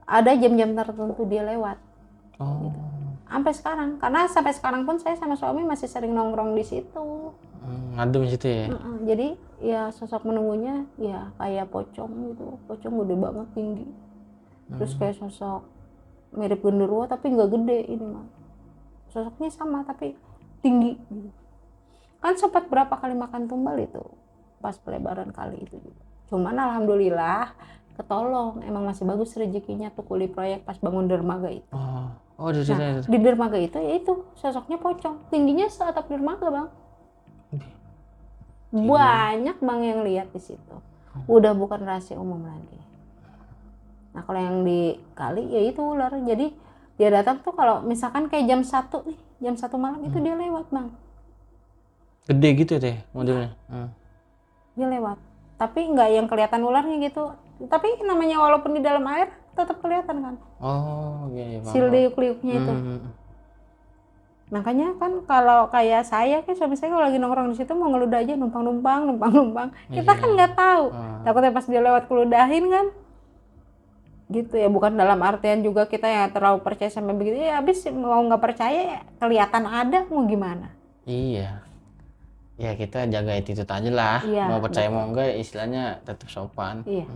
ada jam-jam tertentu dia lewat. Oh. Gitu. Karena sampai sekarang pun saya sama suami masih sering nongkrong di situ. Ngadem situ ya. Jadi ya sosok menunggunya ya kayak pocong gitu, pocong gede banget tinggi. Terus kayak sosok mirip genderuwo tapi nggak gede ini mah. Sosoknya sama tapi tinggi. Gitu. Kan sempat berapa kali makan tumbal itu pas pelebaran kali itu juga. Cuman alhamdulillah ketolong, emang masih bagus rezekinya tuh kuli proyek pas bangun dermaga itu. Oh, di ceritanya itu. Di dermaga itu ya itu sosoknya pocong, tingginya seatap dermaga bang. Banyak bang yang lihat di situ. Udah bukan rahasia umum lagi. Nah kalau yang di kali ya itu ular. Jadi dia datang tuh kalau misalkan kayak jam 1 nih, jam 1 malam itu dia lewat bang. Gede gitu teh modelnya. Dia lewat. Tapi nggak yang kelihatan ularnya gitu. Tapi namanya walaupun di dalam air tetap kelihatan kan. Oh, iya, iya. Sil liuk-liuknya itu. Makanya kan kalau kayak saya kan suami saya kalau lagi nongkrong di situ mau ngeludah aja numpang. Kita kan nggak tahu. Takutnya pas dia lewat keludahin kan. Gitu ya, bukan dalam artian juga kita yang terlalu percaya sampai begitu. Ya habis mau nggak percaya ya kelihatan ada mau gimana. Iya. Ya kita jaga attitude aja lah. Iya, Mau percaya betul. mau enggak istilahnya tetap sopan. Iya.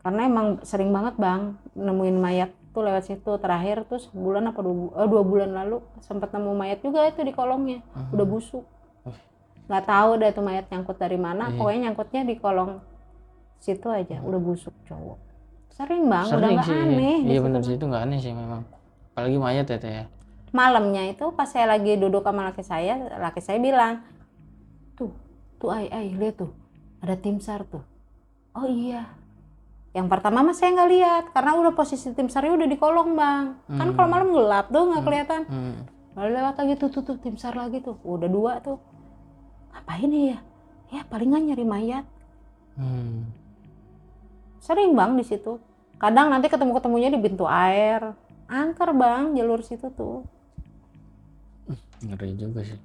Karena emang sering banget bang nemuin mayat tuh lewat situ. Terakhir tuh sebulan apa 2 bulan lalu sempat nemu mayat juga itu di kolongnya, udah busuk. Nggak tahu deh itu mayat nyangkut dari mana. Pokoknya nyangkutnya di kolong situ aja, udah busuk cowok. Sering bang, udah nggak sih. aneh. Iya benar sih, itu nggak aneh sih memang. Apalagi mayat ya teh ya. Malamnya itu pas saya lagi duduk sama laki saya bilang, tuh ay lihat tuh ada tim SAR tuh. Oh iya. Yang pertama mah saya nggak lihat karena udah posisi tim SAR udah di kolong bang. Kan kalau malam gelap tuh nggak kelihatan. Lalu lewat lagi tuh tim SAR lagi tuh, udah 2 tuh. Ngapain ya? Ya palingan nyari mayat. Sering bang di situ. Kadang nanti ketemunya di pintu air. Angker bang jalur situ tuh. Ngeri juga sih.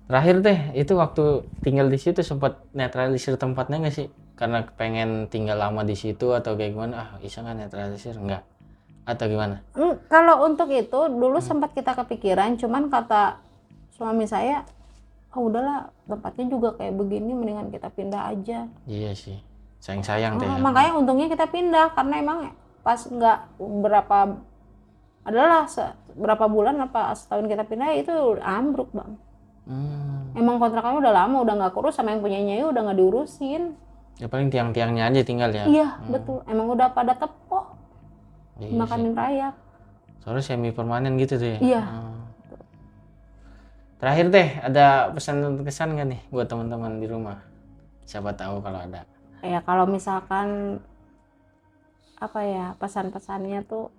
Terakhir teh itu waktu tinggal di situ sempat netralisir tempatnya nggak sih? Karena pengen tinggal lama di situ atau kayak gimana? Iseng kan netralisir enggak? Atau gimana? Kalau untuk itu dulu sempat kita kepikiran, cuman kata suami saya, oh udahlah tempatnya juga kayak begini, mendingan kita pindah aja. Iya sih, sayang teh. Makanya untungnya kita pindah karena emang pas nggak berapa bulan apa setahun kita pindah itu ambruk bang. Emang kontrakannya udah lama, udah nggak kurus, sama yang punyanya udah nggak diurusin. Ya paling tiang-tiangnya aja tinggal ya. Iya betul, emang udah pada tepok, Iya makanin rayap. Soalnya semi permanen gitu tuh ya. Iya. Terakhir teh ada pesan kesan nggak nih buat teman-teman di rumah? Siapa tahu kalau ada. Ya kalau misalkan apa ya pesan-pesannya tuh,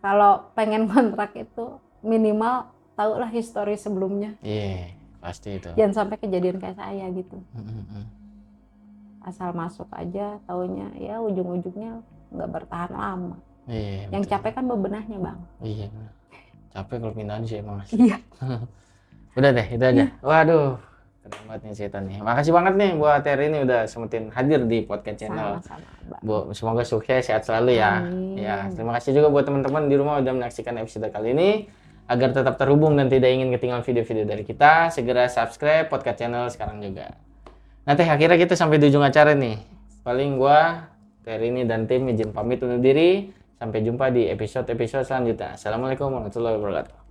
kalau pengen kontrak itu minimal tahu lah histori sebelumnya. Iya, pasti itu. Jangan sampai kejadian kayak saya gitu. Mm-mm. Asal masuk aja, taunya ya ujung-ujungnya nggak bertahan lama. Iya, Yang betul. capek kan bebenahnya, Bang. Iya, capek kalau pindahan sih emang. Iya. Udah deh, itu aja. Waduh, keren banget nih cerita nih. Makasih banget nih buat Terry ini udah sempetin hadir di podcast channel. Sama-sama, Bang. Bu, semoga sukses, sehat selalu ya. Amin. Ya, terima kasih juga buat teman-teman di rumah udah menyaksikan episode kali ini. Agar tetap terhubung dan tidak ingin ketinggalan video-video dari kita, segera subscribe podcast channel sekarang juga. Nanti akhirnya kita sampai di ujung acara nih. Paling gua, Terry ini dan tim izin pamit undur diri. Sampai jumpa di episode-episode selanjutnya. Assalamualaikum warahmatullahi wabarakatuh.